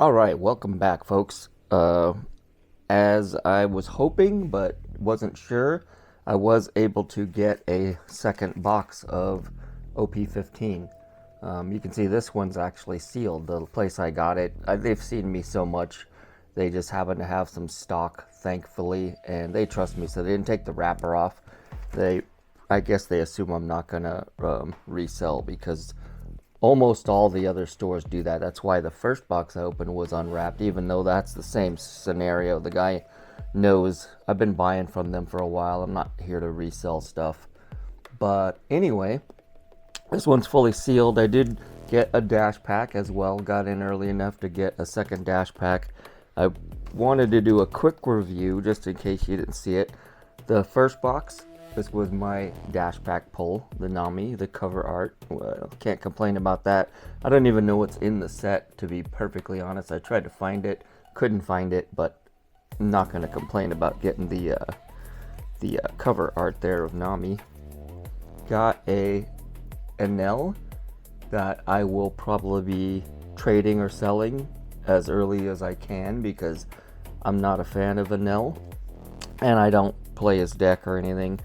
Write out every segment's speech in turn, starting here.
All right, welcome back, folks. As I was hoping but wasn't sure, I was able to get a second box of OP15. You can see this one's actually sealed. The place I got it, they've seen me so much, they just happen to have some stock, thankfully, and they trust me, so they didn't take the wrapper off. I guess they assume I'm not gonna resell because almost all the other stores do that. That's why the first box I opened was unwrapped, even though that's the same scenario. The guy knows I've been buying from them for a while. I'm not here to resell stuff. But anyway, this one's fully sealed. I did get a dash pack as well. Got in early enough to get a second dash pack. I wanted to do a quick review just in case you didn't see it. The first box, this was my dash pack pull, the Nami, the cover art. Well, can't complain about that. I don't even know what's in the set, to be perfectly honest. I tried to find it, couldn't find it, but I'm not going to complain about getting the cover art there of Nami. Got a Enel that I will probably be trading or selling as early as I can because I'm not a fan of Enel and I don't play his deck or anything.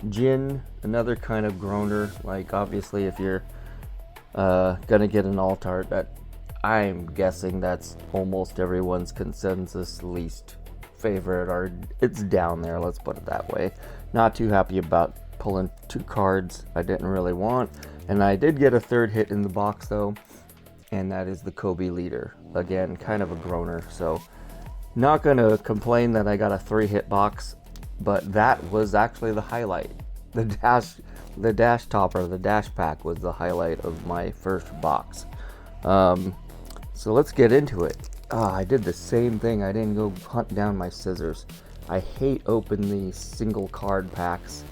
Jin, another kind of groaner. Like, obviously, if you're gonna get an alt art, that I'm guessing that's almost everyone's consensus least favorite, or it's down there, let's put it that way. Not too happy about pulling two cards I didn't really want, and I did get a third hit in the box though, and that is the Kobe leader. Again, kind of a groaner, so not gonna complain that I got a 3-hit box. But that was actually the highlight. The dash topper, the dash pack was the highlight of my first box. So let's get into it. I did the same thing. I didn't go hunt down my scissors. I hate opening these single card packs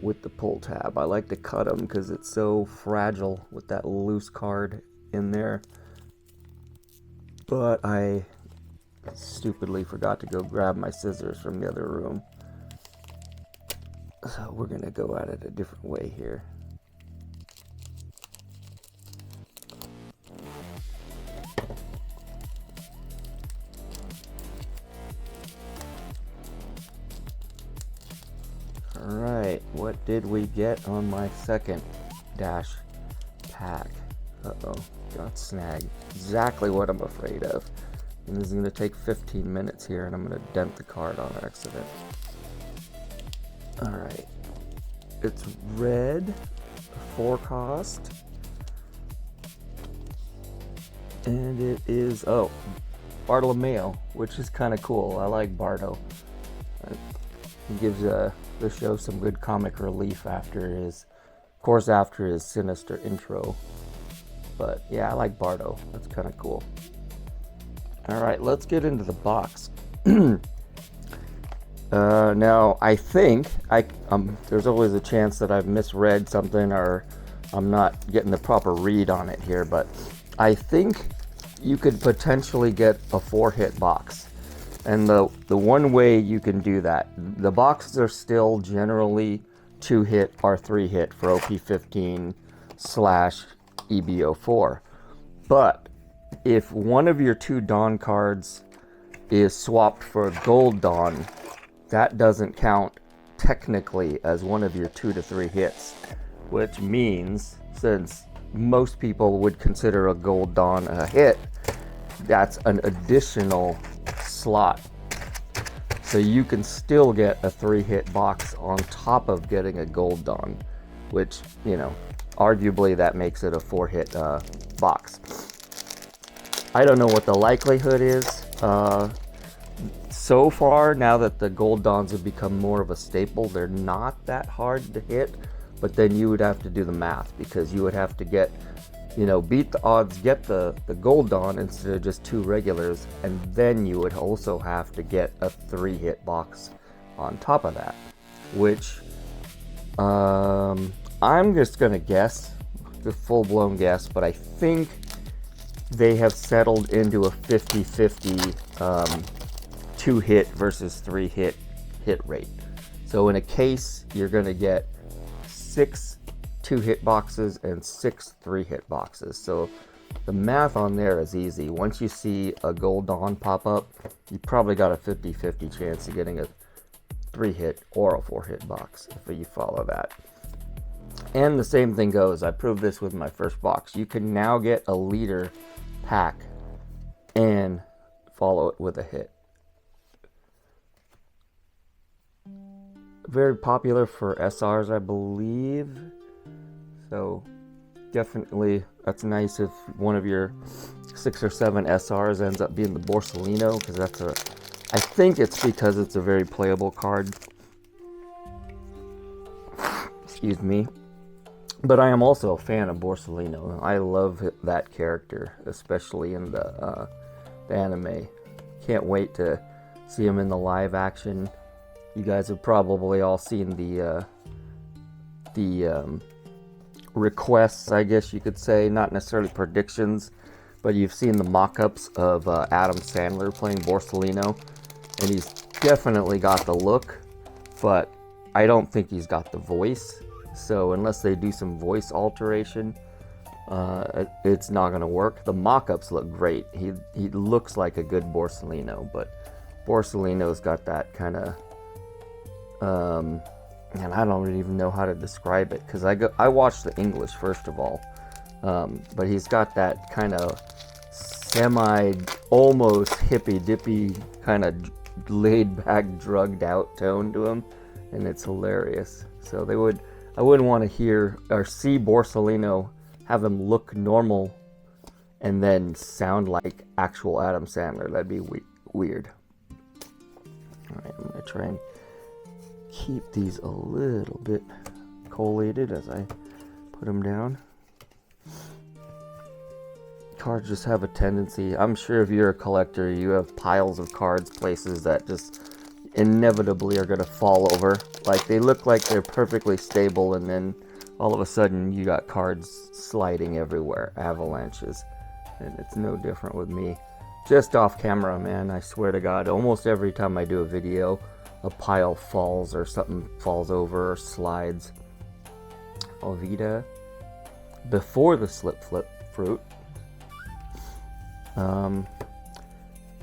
with the pull tab. I like to cut them because it's so fragile with that loose card in there. But I stupidly forgot to go grab my scissors from the other room. So we're gonna go at it a different way here. Alright, what did we get on my second dash pack? Uh-oh, got snagged. Exactly what I'm afraid of. And this is gonna take 15 minutes here and I'm gonna dent the card on accident. Alright, it's red, 4 cost, and it is, Bartolomeo, which is kind of cool. I like Bardo. He gives the show some good comic relief after his sinister intro. But yeah, I like Bardo. That's kind of cool. Alright, let's get into the box. Now, I think there's always a chance that I've misread something or I'm not getting the proper read on it here, but I think you could potentially get a 4-hit box. And the one way you can do that, the boxes are still generally 2-hit or 3-hit for OP15 / EBO4. But if one of your 2 Dawn cards is swapped for a Gold Dawn, that doesn't count technically as one of your 2 to 3 hits, which means since most people would consider a Gold Dawn a hit, that's an additional slot. So you can still get a 3-hit box on top of getting a Gold Dawn, which, arguably that makes it a 4-hit box. I don't know what the likelihood is. So far, now that the Gold Dawns have become more of a staple, they're not that hard to hit, but then you would have to do the math because you would have to get, beat the odds, get the Gold Dawn instead of just 2 regulars, and then you would also have to get a 3-hit box on top of that, which I'm just going to guess, the full-blown guess, but I think they have settled into a 50-50 2-hit versus 3-hit hit rate. So in a case, you're going to get 6 2-hit boxes and 6 3-hit boxes. So the math on there is easy. Once you see a gold Dawn pop up, you probably got a 50-50 chance of getting a 3-hit or a 4-hit box if you follow that. And the same thing goes, I proved this with my first box. You can now get a leader pack and follow it with a hit. Very popular for SRs, I believe. So definitely, that's nice if one of your 6 or 7 SRs ends up being the Borsalino, because that's a, I think it's because it's a very playable card. Excuse me. But I am also a fan of Borsalino. I love that character, especially in the anime. Can't wait to see him in the live action. You guys have probably all seen the requests, I guess you could say, not necessarily predictions, but you've seen the mock-ups of Adam Sandler playing Borsalino, and he's definitely got the look, but I don't think he's got the voice. So unless they do some voice alteration, it's not going to work. The mock-ups look great. He looks like a good Borsalino, but Borsalino's got that kind of, and I don't even know how to describe it, because I watched the English first of all, but he's got that kind of almost hippy-dippy kind of laid-back, drugged-out tone to him, and it's hilarious. So I wouldn't want to hear or see Borsalino have him look normal and then sound like actual Adam Sandler. That'd be weird. Alright, I'm going to try and keep these a little bit collated as I put them down. Cards just have a tendency, I'm sure if you're a collector, you have piles of cards, places that just inevitably are going to fall over. Like, they look like they're perfectly stable, and then all of a sudden you got cards sliding everywhere, avalanches. And it's no different with me. Just off camera, man, I swear to God, almost every time I do a video, a pile falls or something falls over or slides. Ovida. Before the slip flip fruit.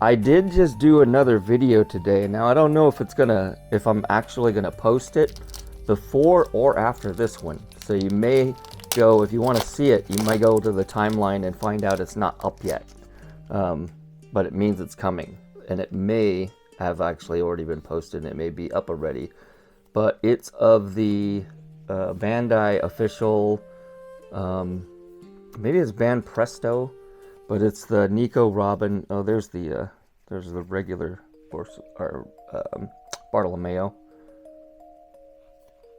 I did just do another video today. Now I don't know if I'm actually gonna post it before or after this one. So you may go, if you want to see it, you might go to the timeline and find out it's not up yet. But it means it's coming, and it may have actually already been posted, and it may be up already. But it's of the Bandai official, maybe it's Band Presto, but it's the Nico Robin. Oh, there's the regular Bartolomeo,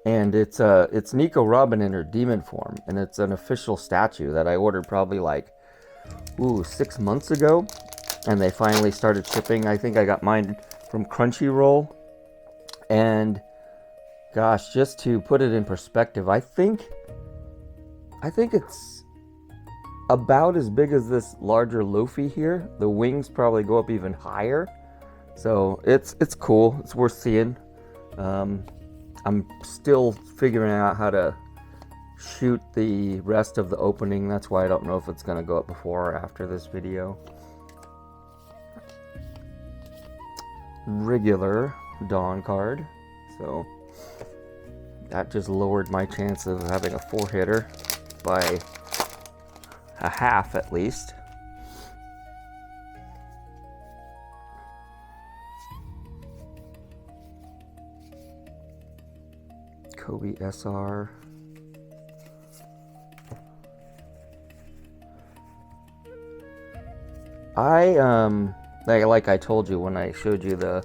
and it's Nico Robin in her demon form, and it's an official statue that I ordered probably like 6 months ago, and they finally started shipping. I think I got mine from Crunchyroll, and gosh, just to put it in perspective, I think it's about as big as this larger Luffy here. The wings probably go up even higher, so it's cool. It's worth seeing. I'm still figuring out how to shoot the rest of the opening. That's why I don't know if it's going to go up before or after this video. Regular Dawn card, so that just lowered my chance of having a 4-hitter by a half at least. Kobe SR. Like I told you when I showed you the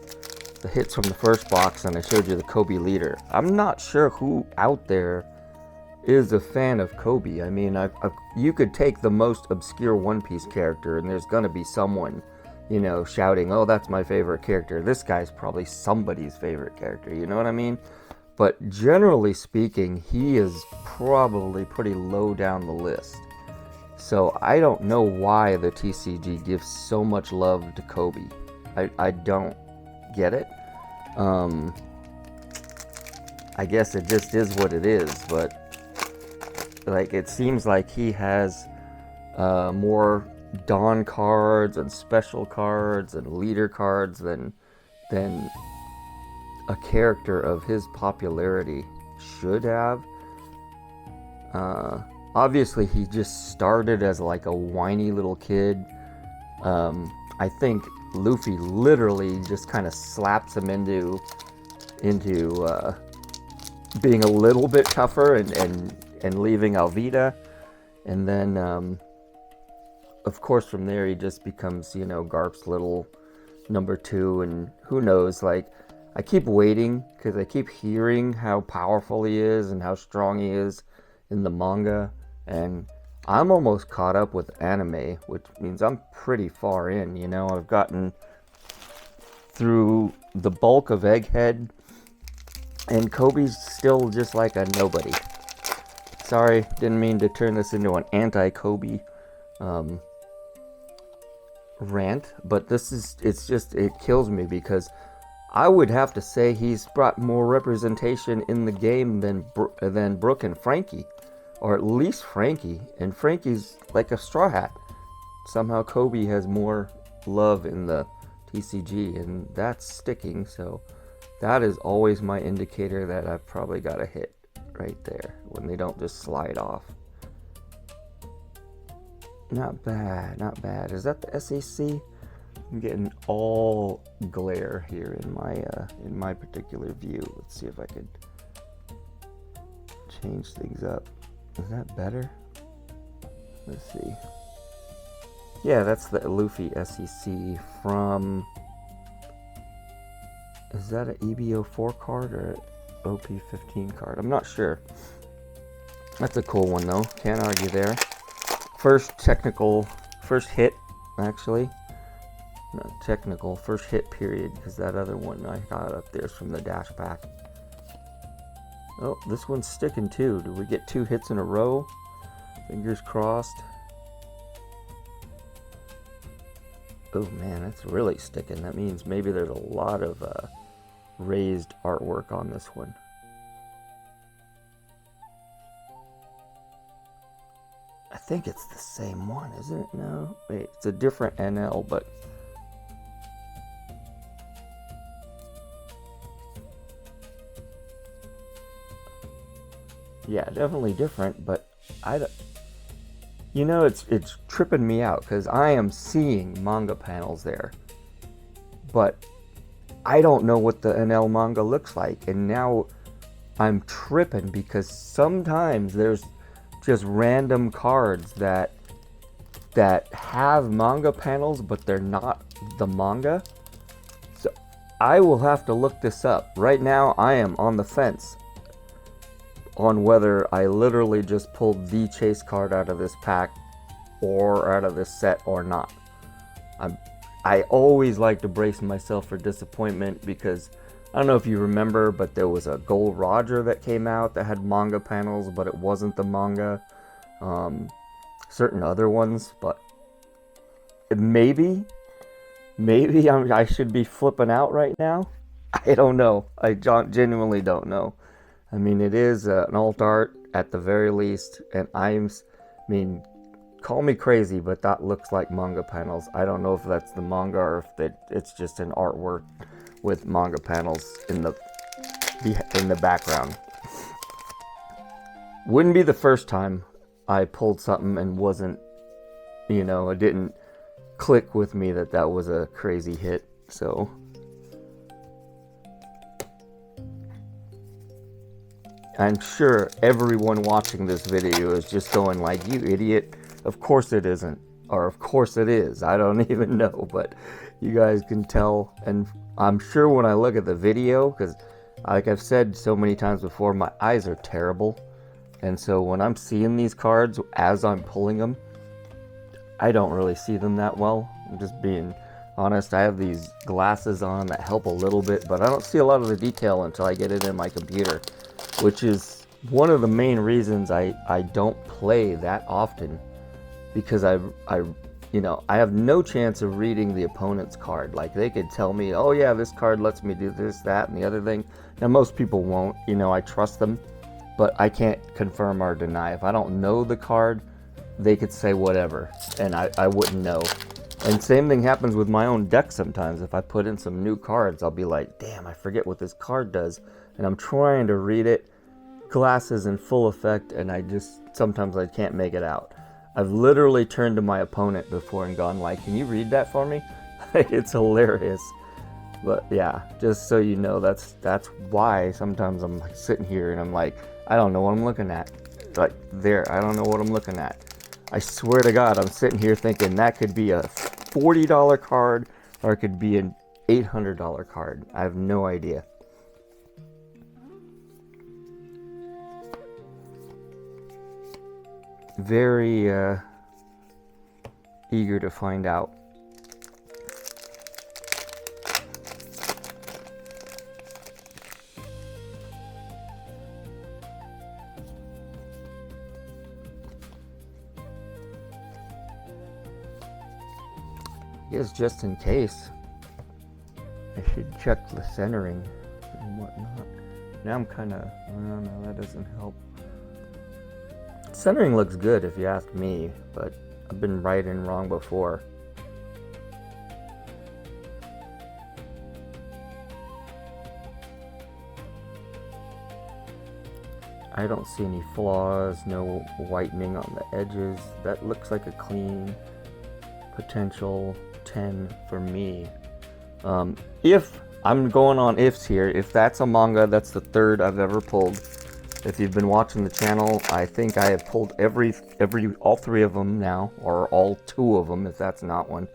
hits from the first box and I showed you the Kobe leader, I'm not sure who out there is a fan of Kobe. I mean, you could take the most obscure One Piece character and there's gonna be someone, shouting, oh, that's my favorite character. This guy's probably somebody's favorite character, you know what I mean? But generally speaking, he is probably pretty low down the list. So I don't know why the TCG gives so much love to Kobe. I don't get it. I guess it just is what it is, but like, it seems like he has more Dawn cards and special cards and leader cards than a character of his popularity should have. Obviously, he just started as like a whiny little kid. I think Luffy literally just kind of slaps him into being a little bit tougher and leaving Alvida, and then of course from there he just becomes, you know, Garp's little number 2, and who knows, like, I keep waiting because I keep hearing how powerful he is and how strong he is in the manga, and I'm almost caught up with anime, which means I'm pretty far in, you know. I've gotten through the bulk of Egghead, and Kobe's still just like a nobody. Sorry, didn't mean to turn this into an anti-Kobe rant, but it kills me because I would have to say he's brought more representation in the game than Brook and Frankie, or at least Frankie, and Frankie's like a straw hat. Somehow Kobe has more love in the TCG, and that's sticking, so that is always my indicator that I've probably got a hit right there, when they don't just slide off. Not bad, not bad. Is that the SAC? I'm getting all glare here in my particular view. Let's see if I could change things up. Is that better? Let's see. Yeah, that's the Luffy SEC from... Is that an EBO4 card or an OP15 card? I'm not sure. That's a cool one though. Can't argue there. First hit, actually. Not technical, first hit period, because that other one I got up there is from the dash pack. Oh, this one's sticking too. Do we get 2 hits in a row? Fingers crossed. Oh man, that's really sticking. That means maybe there's a lot of raised artwork on this one. I think it's the same one, isn't it? No, wait, it's a different NL, but yeah, definitely different, but you know, it's tripping me out because I am seeing manga panels there, but I don't know what the NL manga looks like, and now I'm tripping because sometimes there's just random cards that have manga panels, but they're not the manga. So I will have to look this up. Right now, I am on the fence on whether I literally just pulled the chase card out of this pack or out of this set or not. I always like to brace myself for disappointment because I don't know if you remember, but there was a Gold Roger that came out that had manga panels, but it wasn't the manga. Certain other ones, but maybe I should be flipping out right now. I don't know. I genuinely don't know. I mean, it is an alt art at the very least, and call me crazy, but that looks like manga panels. I don't know if that's the manga or if it's just an artwork with manga panels in the background. Wouldn't be the first time I pulled something and wasn't, you know, it didn't click with me that was a crazy hit. So I'm sure everyone watching this video is just going like, you idiot, of course it isn't, or of course it is. I don't even know, but you guys can tell, and I'm sure when I look at the video, because like I've said so many times before, my eyes are terrible, and so when I'm seeing these cards as I'm pulling them, I don't really see them that well. I'm just being honest. I have these glasses on that help a little bit, but I don't see a lot of the detail until I get it in my computer, which is one of the main reasons I don't play that often, because I have no chance of reading the opponent's card. Like, they could tell me, oh yeah, this card lets me do this, that, and the other thing. Now, most people won't, I trust them, but I can't confirm or deny. If I don't know the card, they could say whatever, and I wouldn't know. And same thing happens with my own deck sometimes. If I put in some new cards, I'll be like, damn, I forget what this card does. And I'm trying to read it, glasses in full effect, and sometimes I can't make it out. I've literally turned to my opponent before and gone like, can you read that for me? It's hilarious. But yeah, just so you know, that's why sometimes I'm like sitting here and I'm like, I don't know what I'm looking at. Like there, I don't know what I'm looking at. I swear to God, I'm sitting here thinking that could be a $40 card or it could be an $800 card. I have no idea. Very eager to find out. I guess just in case, I should check the centering and whatnot. Now I'm kind of, I don't know, that doesn't help. Centering looks good if you ask me, but I've been right and wrong before. I don't see any flaws, no whitening on the edges. That looks like a clean potential 10 for me. If I'm going on ifs here, if that's a manga, that's the third I've ever pulled. If you've been watching the channel, I think I have pulled all three of them now, or all two of them if that's not one.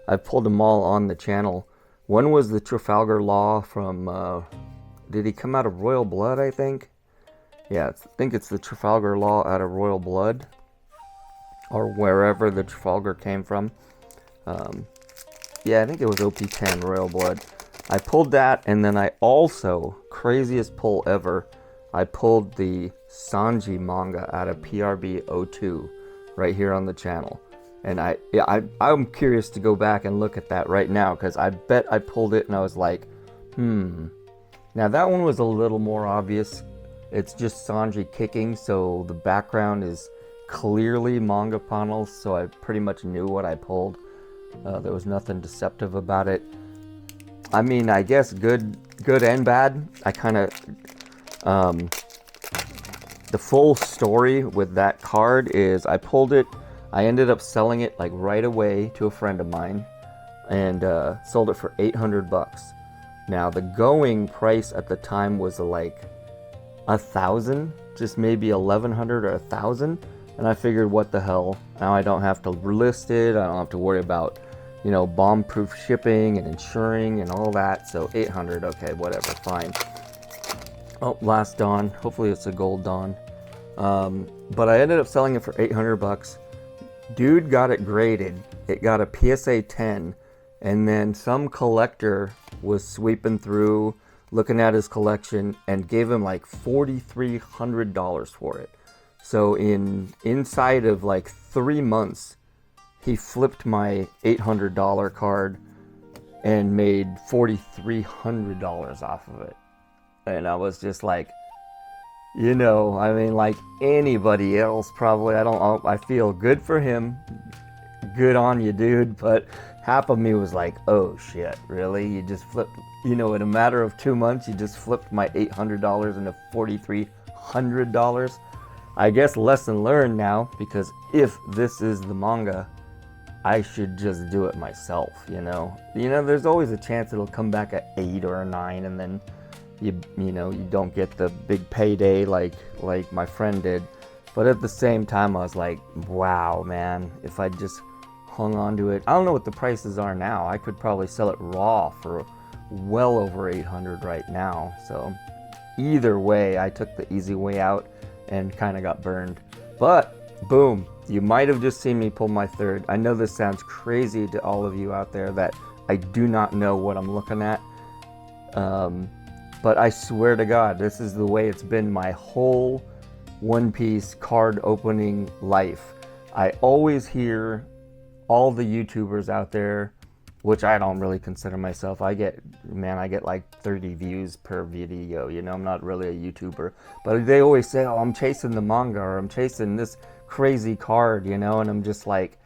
I've pulled them all on the channel. One was the Trafalgar Law from, did he come out of Royal Blood, I think? Yeah, I think it's the Trafalgar Law out of Royal Blood, or wherever the Trafalgar came from. Yeah, I think it was OP10, Royal Blood. I pulled that, and then I also, craziest pull ever, I pulled the Sanji manga out of PRB02 right here on the channel. And I'm curious to go back and look at that right now, because I bet I pulled it and I was like, Now that one was a little more obvious. It's just Sanji kicking, so the background is clearly manga panels, so I pretty much knew what I pulled. There was nothing deceptive about it. I mean, I guess good and bad. I kind of, the full story with that card is I pulled it, I ended up selling it like right away to a friend of mine, and sold it for $800. Now the going price at the time was like 1,000, just maybe 1,100 or 1,000. And I figured, what the hell? Now I don't have to list it. I don't have to worry about, bomb-proof shipping and insuring and all that. So 800, okay, whatever, fine. Oh, last Dawn. Hopefully it's a gold Dawn. But I ended up selling it for $800. Dude got it graded. It got a PSA 10. And then some collector was sweeping through, looking at his collection, and gave him like $4,300 for it. So inside of like 3 months, he flipped my $800 card and made $4,300 off of it. And I was just like, I mean, like anybody else probably, I feel good for him. Good on you, dude. But half of me was like, oh shit, really? You just flipped, in a matter of 2 months, you just flipped my $800 into $4,300. I guess lesson learned now, because if this is the manga, I should just do it myself, There's always a chance it'll come back at 8 or a 9, and then you don't get the big payday like my friend did. But at the same time, I was like, wow, man, if I just hung on to it. I don't know what the prices are now. I could probably sell it raw for well over 800 right now. So either way, I took the easy way out and kind of got burned. But boom, you might have just seen me pull my third. I know this sounds crazy to all of you out there that I do not know what I'm looking at. But I swear to God, this is the way it's been my whole One Piece card opening life. I always hear all the YouTubers out there, which I don't really consider myself. I get like 30 views per video, I'm not really a YouTuber. But they always say, oh, I'm chasing the manga, or I'm chasing this crazy card, you know, and I'm just like,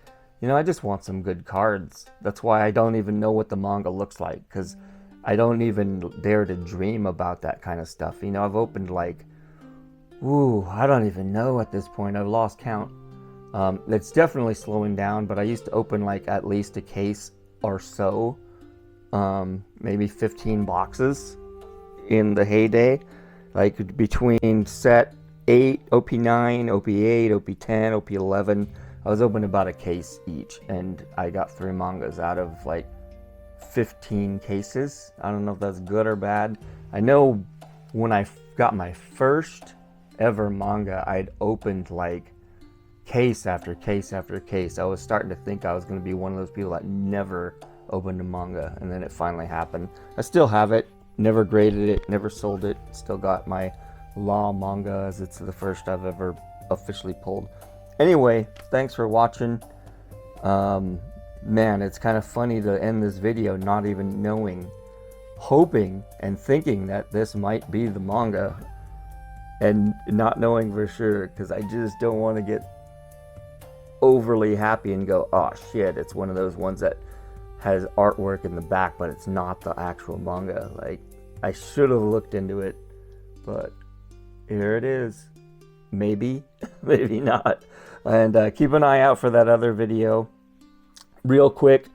you know, I just want some good cards. That's why I don't even know what the manga looks like, because I don't even dare to dream about that kind of stuff. You know, I've opened like, ooh, I don't even know at this point. I've lost count. It's definitely slowing down, but I used to open like at least a case or so, maybe 15 boxes in the heyday, like between set 8, OP9, OP8, OP10, OP11. I was opening about a case each, and I got 3 mangas out of like 15 cases. I don't know if that's good or bad. I know when I got my first ever manga, I'd opened like case after case after case. I was starting to think I was going to be one of those people that never opened a manga, and then it finally happened. I still have it, never graded it, never sold it, still got my law manga, as it's the first I've ever officially pulled. Anyway, thanks for watching. Man, it's kind of funny to end this video not even knowing, hoping and thinking that this might be the manga, and not knowing for sure, because I just don't want to get overly happy and go, oh shit, it's one of those ones that has artwork in the back, but it's not the actual manga. Like, I should have looked into it, but here it is. Maybe, maybe not. And keep an eye out for that other video. Real quick,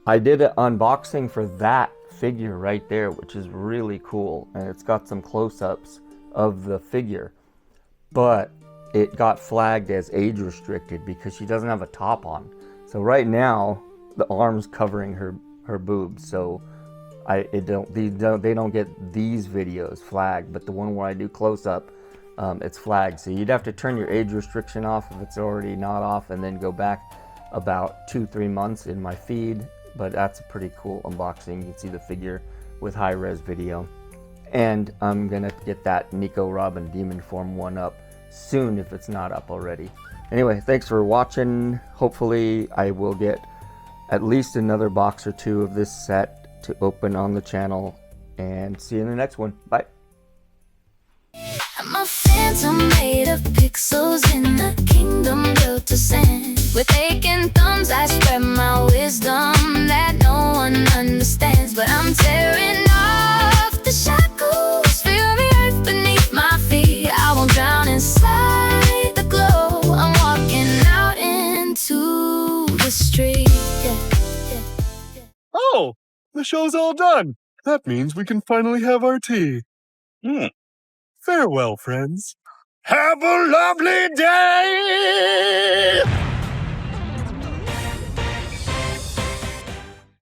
I did an unboxing for that figure right there, which is really cool, and it's got some close-ups of the figure, but it got flagged as age restricted because she doesn't have a top on. So right now the arm's covering her boobs, so they don't get these videos flagged, but the one where I do close-up, it's flagged. So you'd have to turn your age restriction off if it's already not off, and then go back about 2-3 months in my feed. But that's a pretty cool unboxing. You can see the figure with high-res video, and I'm gonna get that Nico Robin Demon Form 1 up soon if it's not up already. Anyway, thanks for watching. Hopefully I will get at least another box or 2 of this set to open on the channel, and see you in the next one. Bye. I'm a phantom made of pixels in the kingdom built to sand. With aching thumbs I spread my wisdom that no one understands. But I'm tearing off the shackles, feel the earth beneath my feet. I won't drown inside the glow. I'm walking out into the street. Oh, the show's all done. That means we can finally have our tea. Farewell, friends. Have a lovely day!